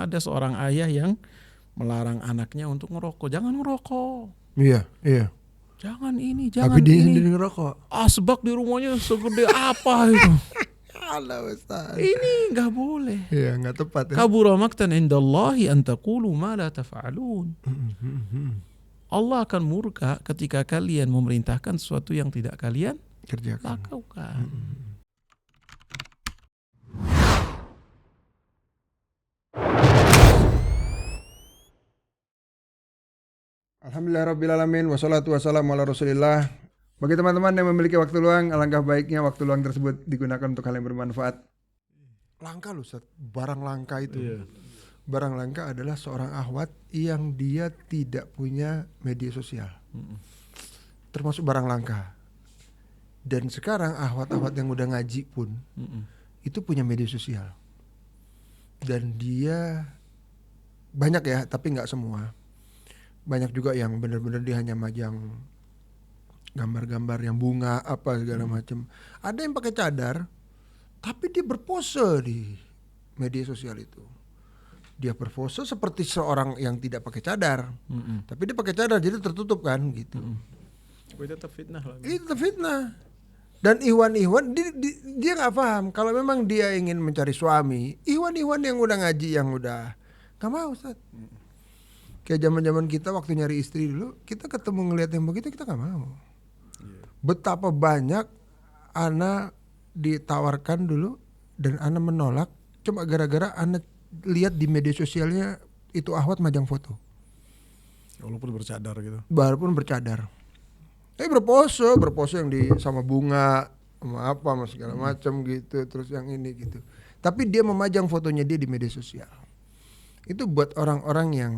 Ada seorang ayah yang melarang anaknya untuk ngerokok. Jangan ngerokok. Iya, iya. Jangan ini, Tapi jangan dia ini. sendiri ngerokok. Asbak di rumahnya segede apa itu. Halo Ustaz. Ini nggak boleh. Iya, nggak tepat ya. Kabura maqtan indallahi an taqulu ma la taf'alun. Allah akan murka ketika kalian memerintahkan sesuatu yang tidak kalian Kerjakan. lakukan. Alhamdulillahirrabbilalamin. Wassalatu wassalamu ala rasulillah. Bagi teman-teman yang memiliki waktu luang, alangkah baiknya waktu luang tersebut digunakan untuk hal yang bermanfaat. Langka loh Ustaz, barang langka itu. Iya. Barang langka adalah seorang akhwat yang dia tidak punya media sosial. Termasuk barang langka. Dan sekarang akhwat-akhwat yang udah ngaji pun itu punya media sosial. Dan dia banyak ya, tapi nggak semua. Banyak juga yang benar-benar dia hanya majang gambar-gambar yang bunga apa segala macam. Ada yang pakai cadar, tapi dia berpose di media sosial itu. Dia berpose seperti seorang yang tidak pakai cadar, tapi dia pakai cadar jadi tertutup kan gitu. Itu tetap fitnah lah. Itu fitnah. Dan Ikhwan dia nggak paham kalau memang dia ingin mencari suami. Ikhwan yang udah ngaji yang udah nggak mau Ustaz. Kayak zaman kita waktu nyari istri dulu, kita ketemu ngelihat yang begitu kita nggak mau. Betapa banyak ana ditawarkan dulu dan ana menolak cuma gara-gara ana lihat di media sosialnya itu akhwat majang foto. Walaupun bercadar gitu. Walaupun bercadar. Tapi berpose yang di sama bunga, sama apa, sama segala macam gitu, terus yang ini gitu. Tapi dia memajang fotonya dia di media sosial. Itu buat orang-orang yang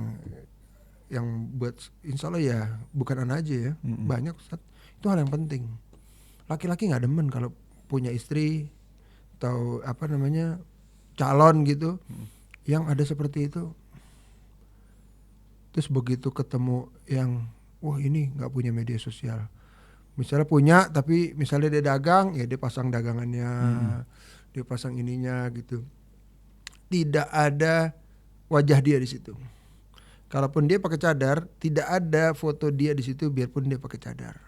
buat insya Allah ya bukan anak aja ya, banyak Ustaz. Itu hal yang penting. Laki-laki nggak demen kalau punya istri atau apa namanya calon gitu yang ada seperti itu. Terus begitu ketemu yang wah ini nggak punya media sosial, misalnya punya tapi misalnya dia dagang ya dia pasang dagangannya, dia pasang ininya gitu, tidak ada wajah dia di situ. Kalaupun dia pakai cadar, tidak ada foto dia di situ biarpun dia pakai cadar.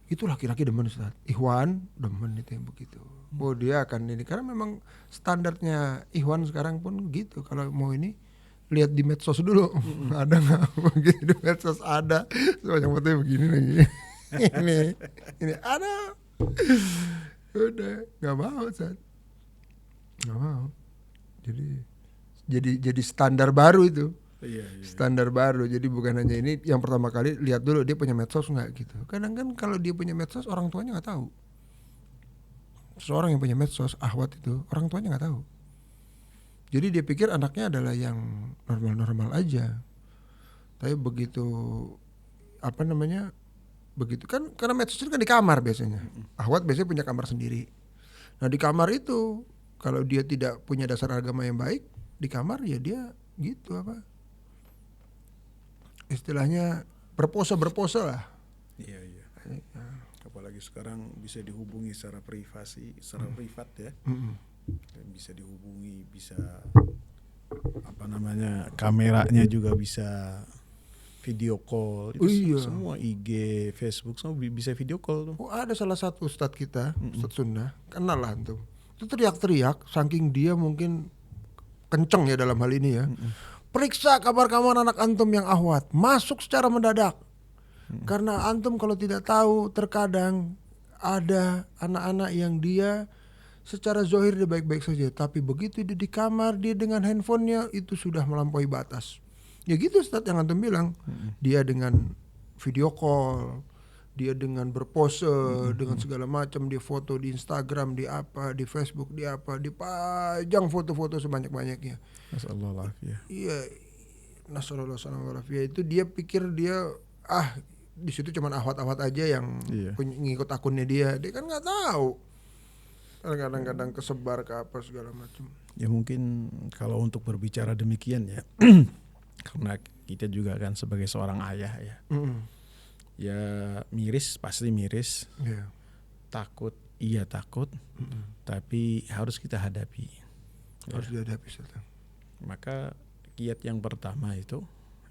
Itu laki-laki demen Ustaz. Ikhwan demen itu yang begitu. Oh dia akan ini karena memang standarnya Ikhwan sekarang pun gitu. Kalau mau ini lihat di medsos dulu. Ada nggak begitu di medsos ada. Sebanyak fotonya begini lagi. ini ada. Udah nggak mau Ustaz. Nggak mau. Jadi standar baru itu. Iya. Standar baru. Jadi bukan hanya ini yang pertama kali lihat dulu dia punya medsos nggak gitu. Kadang kan kalau dia punya medsos orang tuanya nggak tahu. Seorang yang punya medsos akhwat itu orang tuanya nggak tahu. Jadi dia pikir anaknya adalah yang normal-normal aja. Tapi begitu apa namanya begitu kan karena medsos itu kan di kamar biasanya. Akhwat biasanya punya kamar sendiri. Nah di kamar itu kalau dia tidak punya dasar agama yang baik di kamar ya dia gitu apa? Istilahnya berpose lah. Iya. Apalagi sekarang bisa dihubungi secara privasi, secara privat ya. Bisa dihubungi, bisa apa namanya kameranya juga bisa video call. Itu semua IG, Facebook semua bisa video call tuh. Oh ada salah satu ustadz kita, Ustadz Sunnah, kenal lah antum. Itu teriak-teriak, saking dia mungkin kenceng ya dalam hal ini ya. Periksa kamar-kamar anak antum yang akhwat, masuk secara mendadak. Karena antum kalau tidak tahu terkadang ada anak-anak yang dia secara zahir dia baik-baik saja, tapi begitu dia di kamar dia dengan handphonenya itu sudah melampaui batas. Ya gitu Ustaz yang antum bilang. Dia dengan video call, dia dengan berpose, dengan segala macam, dia foto di Instagram, di apa, di Facebook, di apa, dipajang foto-foto sebanyak-banyaknya. Masallah ya. Iya, nasallallahu alaihi itu dia pikir dia di situ cuman ahwat-ahwat aja yang ngikut akunnya dia kan nggak tahu. Kadang-kadang kesebar ke apa segala macam. Ya mungkin kalau untuk berbicara demikian ya, karena kita juga kan sebagai seorang ayah ya, ya miris pasti miris, takut takut, tapi harus kita hadapi. Harus dihadapi Ustaz. Maka kiat yang pertama itu,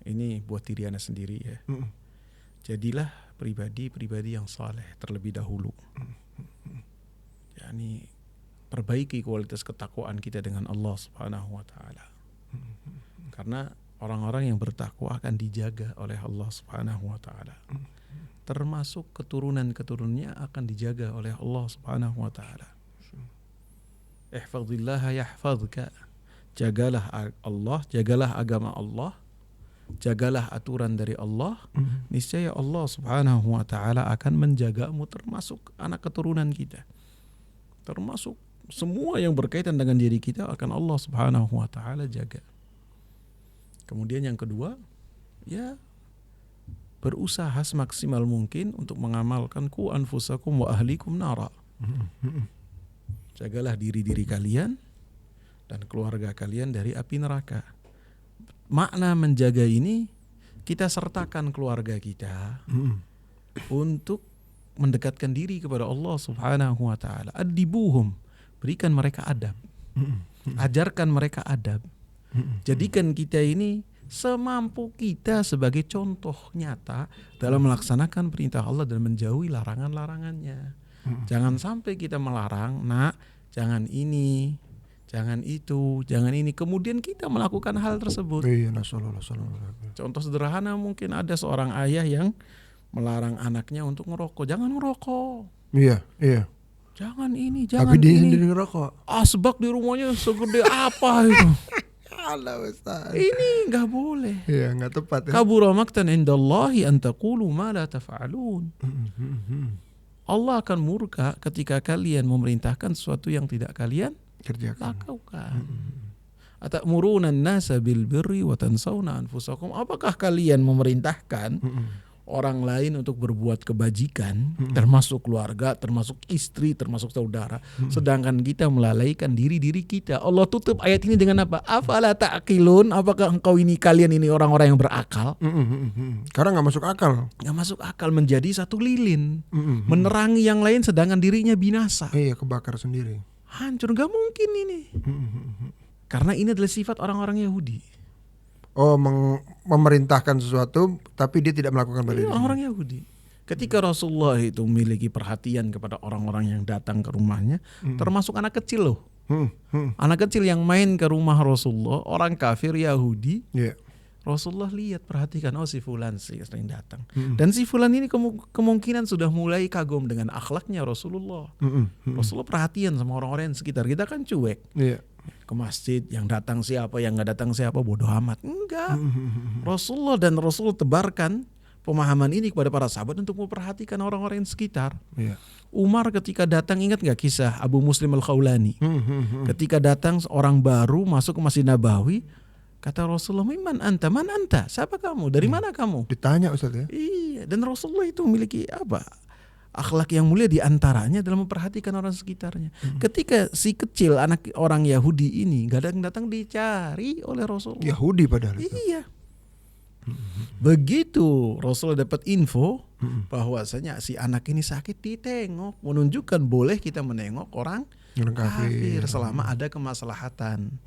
ini buat diri Anda sendiri ya. Jadilah pribadi-pribadi yang saleh terlebih dahulu. Yani perbaiki kualitas ketakwaan kita dengan Allah Subhanahu wa taala. Karena orang-orang yang bertakwa akan dijaga oleh Allah Subhanahu wa taala. Termasuk keturunan-keturunannya akan dijaga oleh Allah Subhanahu wa taala. Ihfazillaha yahfazka. Jagalah Allah, jagalah agama Allah, jagalah aturan dari Allah. Niscaya Allah Subhanahu wa taala akan menjagamu, termasuk anak keturunan kita. Termasuk semua yang berkaitan dengan diri kita akan Allah Subhanahu wa taala jaga. Kemudian yang kedua, ya berusaha semaksimal mungkin untuk mengamalkan ku anfusakum wa ahlikum nara. Jagalah diri-diri kalian dan keluarga kalian dari api neraka. Makna menjaga ini, kita sertakan keluarga kita untuk mendekatkan diri kepada Allah Subhanahu wa taala. Adibuhum, berikan mereka adab. Ajarkan mereka adab. Jadikan kita ini semampu kita sebagai contoh nyata dalam melaksanakan perintah Allah dan menjauhi larangan-larangannya. Jangan sampai kita melarang, nak, jangan ini, jangan itu, jangan ini. Kemudian kita melakukan hal tersebut. Contoh sederhana, mungkin ada seorang ayah yang melarang anaknya untuk ngerokok. Jangan ngerokok. Iya. Jangan ini, jangan Tapi dia ini. sendiri ngerokok. Asbak di rumahnya segede apa itu. Alah Ustaz. Ini nggak boleh. Iya, nggak tepat ya. Kabura maqtan indallahi an taqulu ma la taf'alun. Allah akan murka ketika kalian memerintahkan sesuatu yang tidak kalian Kerjakan. lakukan. Atamuruna an-nasa bil birri wa tansawna anfusakum. Apakah kalian memerintahkan orang lain untuk berbuat kebajikan, termasuk keluarga, termasuk istri, termasuk saudara, sedangkan kita melalaikan diri-diri kita? Allah tutup ayat ini dengan apa? Afala ta'qilun? Apakah engkau ini, kalian ini orang-orang yang berakal? Karena nggak masuk akal. Nggak masuk akal, menjadi satu lilin, menerangi yang lain sedangkan dirinya binasa. Iya, kebakar sendiri. Hancur, nggak mungkin ini. Karena ini adalah sifat orang-orang Yahudi. Oh, memerintahkan sesuatu tapi dia tidak melakukan pada dirinya. Orang Yahudi. Ketika Rasulullah itu memiliki perhatian kepada orang-orang yang datang ke rumahnya, termasuk anak kecil loh. Anak kecil yang main ke rumah Rasulullah, orang kafir Yahudi. Yeah. Rasulullah lihat, perhatikan, oh si fulan sering datang. Dan si fulan ini kemungkinan sudah mulai kagum dengan akhlaknya Rasulullah. Rasulullah perhatian sama orang-orang yang sekitar. Kita kan cuek. Yeah. Ke masjid, yang datang siapa, yang nggak datang siapa, bodoh amat. Enggak. Rasulullah dan Rasul tebarkan pemahaman ini kepada para sahabat untuk memperhatikan orang-orang yang sekitar. Yeah. Umar ketika datang, ingat nggak kisah Abu Muslim Al-Khawlani? Ketika datang orang baru masuk ke Masjid Nabawi, kata Rasulullah, "Man anta? Man anta? Siapa kamu? Dari mana kamu?" Ditanya Ustaz ya. Iya, dan Rasulullah itu memiliki apa? Akhlak yang mulia diantaranya dalam memperhatikan orang sekitarnya. Ketika si kecil anak orang Yahudi ini datang dicari oleh Rasulullah. Yahudi padahal itu. Iya. Begitu Rasulullah dapat info bahwasanya si anak ini sakit, ditengok, menunjukkan boleh kita menengok orang kafir selama ada kemaslahatan,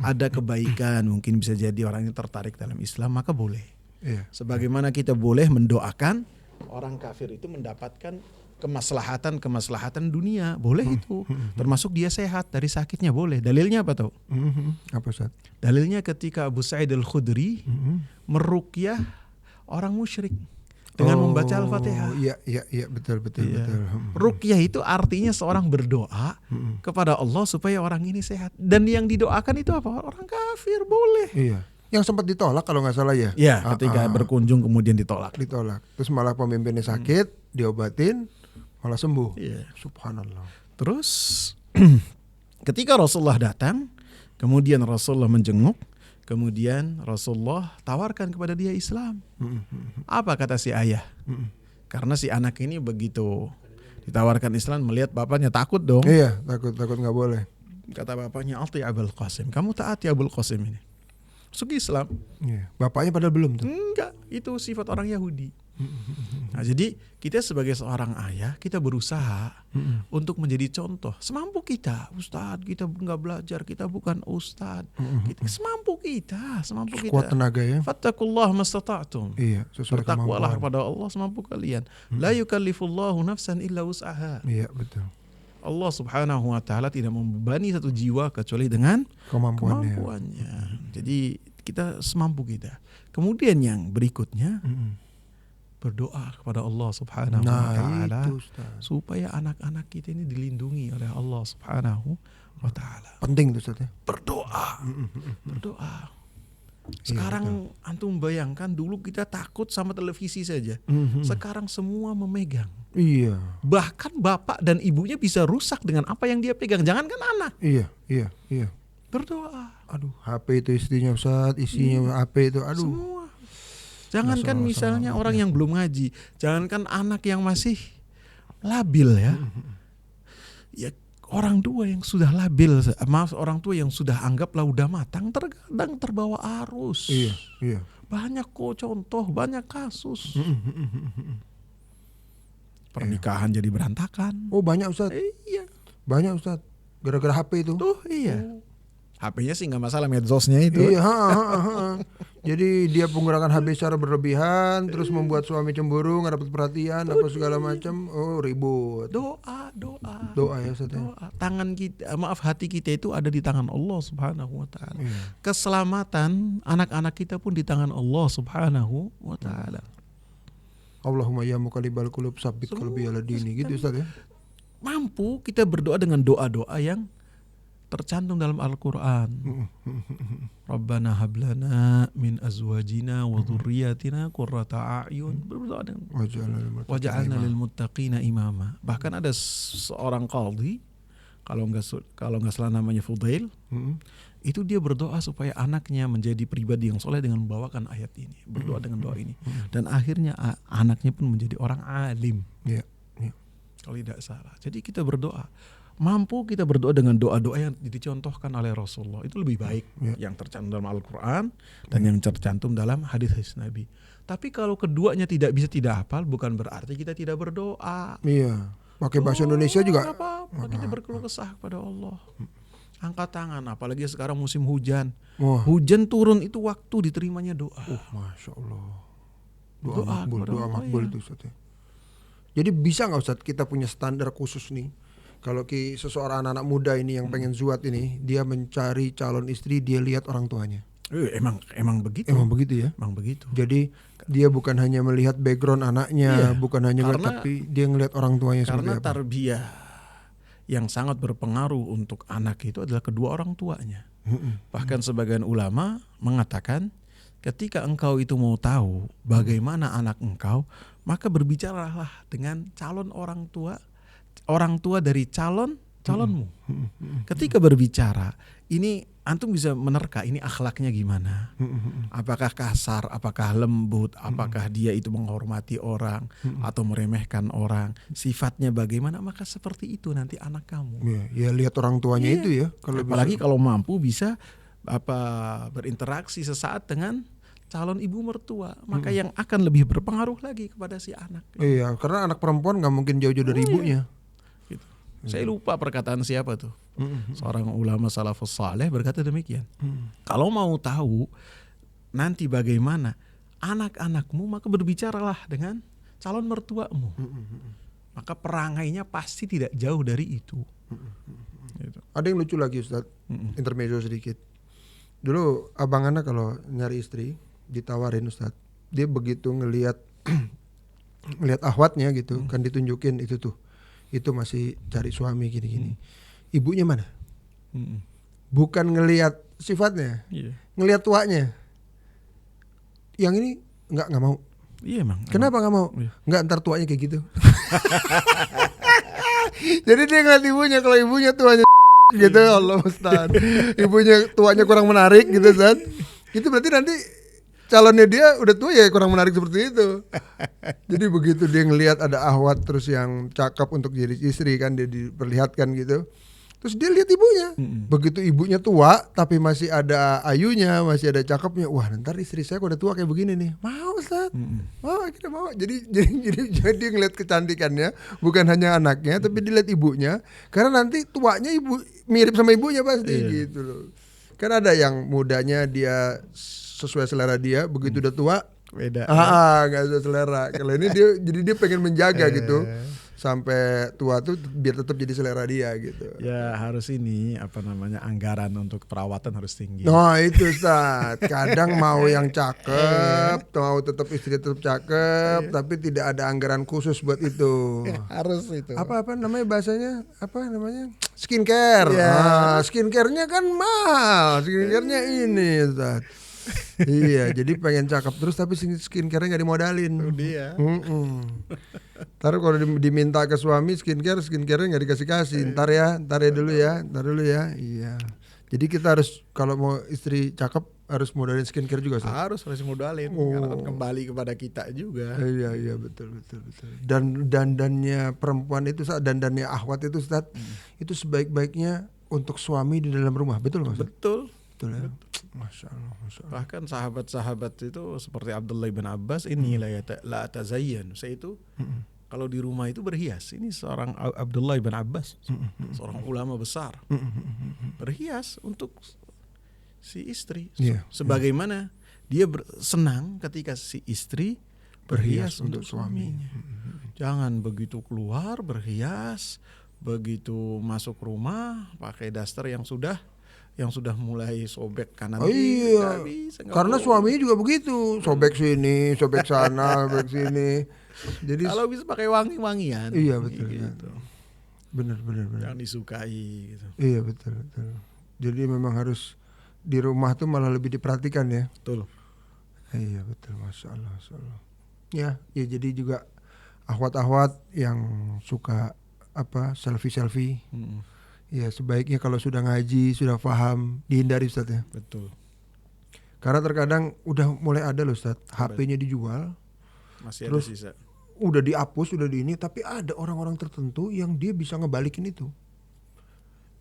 ada kebaikan, mungkin bisa jadi orangnya tertarik dalam Islam, maka boleh. Iya. Sebagaimana kita boleh mendoakan orang kafir itu mendapatkan kemaslahatan dunia, boleh itu. Termasuk dia sehat dari sakitnya, boleh. Dalilnya apa tahu? Apa Ustaz? Dalilnya ketika Abu Sa'id Al-Khudri meruqyah orang musyrik dengan membaca Al-Fatihah. Iya, betul. Ruqyah itu artinya seorang berdoa kepada Allah supaya orang ini sehat. Dan yang didoakan itu apa? Orang kafir, boleh. Iya. Yang sempat ditolak kalau nggak salah ya. Ya, ketika berkunjung kemudian ditolak. Terus malah pemimpinnya sakit, diobatin, malah sembuh. Iya. Subhanallah. Terus ketika Rasulullah datang, kemudian Rasulullah menjenguk, kemudian Rasulullah tawarkan kepada dia Islam. Apa kata si ayah? Karena si anak ini begitu ditawarkan Islam, melihat bapaknya takut dong. Iya, takut nggak boleh. Kata bapaknya, "Ati Abul Qasim, kamu taati Abul Qasim ini." Masuk Islam. Iya. Bapaknya padahal belum tuh. Enggak, itu sifat orang Yahudi. Nah, jadi kita sebagai seorang ayah, kita berusaha untuk menjadi contoh semampu kita. Ustadz, kita nggak belajar, kita bukan ustadz. Kita semampu kita. Sekuat tenaga ya. Fattakullah mastata'tum. Iya, sesuai Bertakwalah kemampuan. kepada Allah semampu kalian. La yukallifullahu nafsan illa wus'aha. Iya, betul. Allah Subhanahu wa taala tidak membebani satu jiwa kecuali dengan Kemampuannya. kemampuannya. Jadi kita semampu kita. Kemudian yang berikutnya berdoa kepada Allah Subhanahu wa taala itu Ustaz. supaya anak-anak kita ini dilindungi oleh Allah Subhanahu wa taala. Penting tuh Ustaz ya. Berdoa. Berdoa. Sekarang antum bayangkan dulu kita takut sama televisi saja. Sekarang semua memegang. Iya. Bahkan bapak dan ibunya bisa rusak dengan apa yang dia pegang. Jangankan anak. Iya. Berdoa. Aduh, HP itu istrinya Ustaz, isinya HP itu. Aduh. Semua. Jangankan Masalah- misalnya masalah. orang yang belum ngaji, jangankan anak yang masih labil ya. Ya orang tua yang sudah labil, orang tua yang sudah anggaplah udah matang terkadang terbawa arus. Iya. Banyak kok contoh, banyak kasus. Pernikahan jadi berantakan. Oh, banyak Ustaz. Iya. Banyak Ustaz. Gara-gara HP itu. Tuh iya. HP-nya sih nggak masalah, medsosnya itu. Iya, Jadi dia menggunakan HP secara berlebihan, terus membuat suami cemburu, nggak dapat perhatian, apa segala macam. Oh, ribut. Doa. Doa ya Ustaz ya. Doa. Tangan kita, hati kita itu ada di tangan Allah Subhanahu wa taala. Iya. Keselamatan anak-anak kita pun di tangan Allah Subhanahu wa taala. Allahumma ya muqallibal qulub tsabbit qalbi ala dini, gitu Ustaz ya. Mampu kita berdoa dengan doa-doa yang tercantum dalam Al-Qur'an. Rabbana hablana min azwajina wa dhurriyyatina qurrata a'yun. Berdoa dengan waj'alna lil muttaqina imama. Bahkan ada seorang qadhi, kalau nggak salah namanya Fudail, itu dia berdoa supaya anaknya menjadi pribadi yang soleh dengan membawakan ayat ini, berdoa dengan doa ini, dan akhirnya anaknya pun menjadi orang alim. Iya. Kalau tidak salah. Jadi kita berdoa, mampu kita berdoa dengan doa-doa yang dicontohkan oleh Rasulullah, itu lebih baik yang tercantum dalam Al-Quran dan yang tercantum dalam hadis-hadis Nabi. Tapi kalau keduanya tidak hafal, bukan berarti kita tidak berdoa. Iya. Pakai bahasa Indonesia juga. Nggak apa-apa, kita berkeluh kesah kepada Allah. Angkat tangan, apalagi sekarang musim hujan. Wah. Hujan turun itu waktu diterimanya doa. Masya Allah. Doa Doa kepada Allah, makbul ya. itu Ustaz ya. Jadi bisa nggak Ustaz kita punya standar khusus nih? Kalau seseorang anak muda ini yang pengen zuat ini, dia mencari calon istri, dia lihat orang tuanya. Emang begitu. Emang begitu ya? Emang begitu. Jadi dia bukan hanya melihat background anaknya, bukan hanya melihat, tapi dia ngelihat orang tuanya seperti Karena apa. tarbiyah yang sangat berpengaruh untuk anak itu adalah kedua orang tuanya. Bahkan sebagian ulama mengatakan, ketika engkau itu mau tahu bagaimana anak engkau, maka berbicaralah dengan calon orang tua dari calonmu. Ketika berbicara, ini antum bisa menerka ini akhlaknya gimana. Apakah kasar, apakah lembut, apakah dia itu menghormati orang atau meremehkan orang, sifatnya bagaimana, maka seperti itu nanti anak kamu. Ya lihat orang tuanya itu ya. Apalagi kalau mampu bisa berinteraksi sesaat dengan calon ibu mertua, maka yang akan lebih berpengaruh lagi kepada si anak. Iya, karena anak perempuan nggak mungkin jauh-jauh dari ibunya. Gitu. Saya lupa perkataan siapa tuh. Seorang ulama salafus saleh berkata demikian. Kalau mau tahu nanti bagaimana anak-anakmu, maka berbicaralah dengan calon mertuamu. Maka perangainya pasti tidak jauh dari itu. Gitu. Ada yang lucu lagi Ustadz, intermezzo sedikit. Dulu abang anak kalau nyari istri ditawarin Ustadz, dia begitu ngelihat ahwatnya gitu, kan ditunjukin itu masih cari suami gini-gini. Ibunya mana? Bukan ngelihat sifatnya, ngelihat tuanya. Yang ini nggak mau. Iya emang. Kenapa nggak mau? Iya. Nggak, ntar tuanya kayak gitu. Jadi dia ngeliat ibunya, kalau ibunya tuanya gitu, Allah Ustaz. Ibunya tuanya kurang menarik gitu Ustaz. Itu berarti nanti calonnya dia udah tua ya kurang menarik seperti itu. Jadi begitu dia ngelihat ada ahwat terus yang cakep untuk jadi istri kan, dia diperlihatkan gitu. Terus dia lihat ibunya. Mm-mm. Begitu ibunya tua tapi masih ada ayunya, masih ada cakepnya. Wah, ntar istri saya kalau udah tua kayak begini nih. Mau Ustaz. Mau, akhirnya mau. Jadi ngeliat kecantikannya bukan hanya anaknya tapi dilihat ibunya. Karena nanti tuanya ibu mirip sama ibunya pasti gitu loh. Kan ada yang mudanya dia sesuai selera dia, begitu udah tua Beda. nggak sesuai selera. Kalau ini dia pengen menjaga gitu sampai tua tuh biar tetap jadi selera dia gitu. Ya harus ini anggaran untuk perawatan harus tinggi. Nah itu Ustaz, kadang mau yang cakep, mau tetap istri tetap cakep, tapi tidak ada anggaran khusus buat itu. Harus itu. Apa namanya bahasanya? Apa namanya? Skincare. Ya. Skincare-nya kan mahal. Skincare-nya ini Ustaz. Iya, jadi pengen cakep terus tapi skincare-nya nggak dimodalin. Dia. Ntar kalau diminta ke suami skincare-nya nggak dikasih. Ntar ya dulu ya. Iya. Jadi kita harus kalau mau istri cakep harus modalin skincare juga. Harus modalin karena kan kembali kepada kita juga. Iya betul. Dan dandannya perempuan itu dandannya akhwat itu Ustaz, itu sebaik-baiknya untuk suami di dalam rumah, betul nggak Ustaz? Betul ya. Masya Allah. Bahkan sahabat-sahabat itu seperti Abdullah bin Abbas ini la tazayyan. Saya itu kalau di rumah itu berhias. Ini seorang Abdullah bin Abbas, seorang ulama besar. Berhias untuk si istri. Sebagaimana dia senang ketika si istri berhias untuk suaminya. Jangan begitu keluar berhias, begitu masuk rumah pakai daster yang sudah mulai sobek kanan kiri. Iya. Karena suaminya juga begitu, sobek sini, sobek sana, sobek sini. Jadi kalau bisa pakai wangi-wangian. Iya betul. Gitu. Benar. Yang disukai gitu. Iya betul. Jadi memang harus di rumah tuh malah lebih diperhatikan ya. Betul. Iya betul, Masya Allah. Ya jadi juga ahwat-ahwat yang suka selfie. Ya sebaiknya kalau sudah ngaji, sudah paham, dihindari Ustaz ya. Betul. Karena terkadang udah mulai ada loh Ustaz, HP-nya dijual. Masih terus ada sisa. Udah dihapus, udah di ini, tapi ada orang-orang tertentu yang dia bisa ngebalikin itu.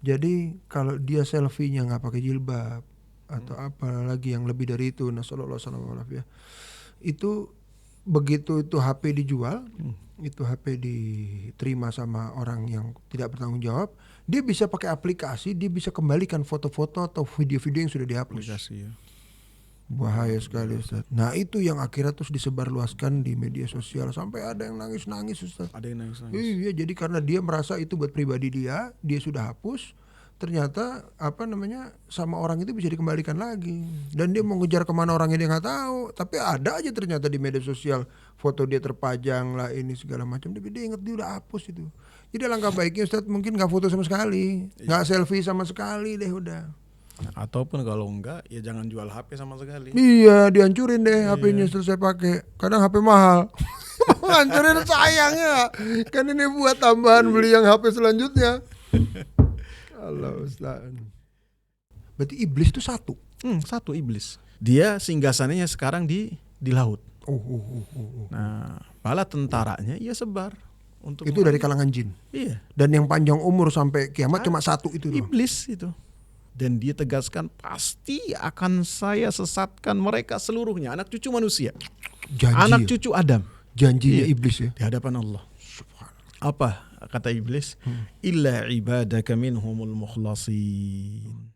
Jadi kalau dia selfie-nya nggak pakai jilbab atau apalagi yang lebih dari itu, nasallallahu alaihi wasallam ya. Itu begitu itu HP dijual, itu HP diterima sama orang yang tidak bertanggung jawab, dia bisa pakai aplikasi, dia bisa kembalikan foto-foto atau video-video yang sudah dihapus. Aplikasi ya. Bahaya sekali Ustaz. Nah itu yang akhirnya terus disebarluaskan di media sosial sampai ada yang nangis-nangis Ustaz. Ada yang nangis. Iya, jadi karena dia merasa itu buat pribadi dia sudah hapus, ternyata sama orang itu bisa dikembalikan lagi. Dan dia mau ngejar kemana orangnya dia nggak tahu. Tapi ada aja ternyata di media sosial foto dia terpajang lah ini segala macam. Tapi dia ingat dia udah hapus itu. Jadi langkah baiknya Ustaz mungkin nggak foto sama sekali, nggak selfie sama sekali deh udah. Ataupun kalau enggak ya jangan jual HP sama sekali. Iya, dihancurin deh HP-nya selesai pakai. Kadang HP mahal. Hancurin sayangnya. Kan ini buat tambahan beli yang HP selanjutnya. Allah Ustaz. Berarti iblis itu satu. Satu iblis. Dia singgasananya sekarang di laut. Nah, bala tentaranya ia sebar untuk itu dari kalangan jin. Iya. Dan yang panjang umur sampai kiamat cuma satu itu. Iblis itu. Dan dia tegaskan pasti akan saya sesatkan mereka seluruhnya, anak cucu manusia. Janji anak cucu Adam. Janjinya iblis ya. Di hadapan Allah. Apa kata iblis? Illa ibadaka minhumul mukhlasin.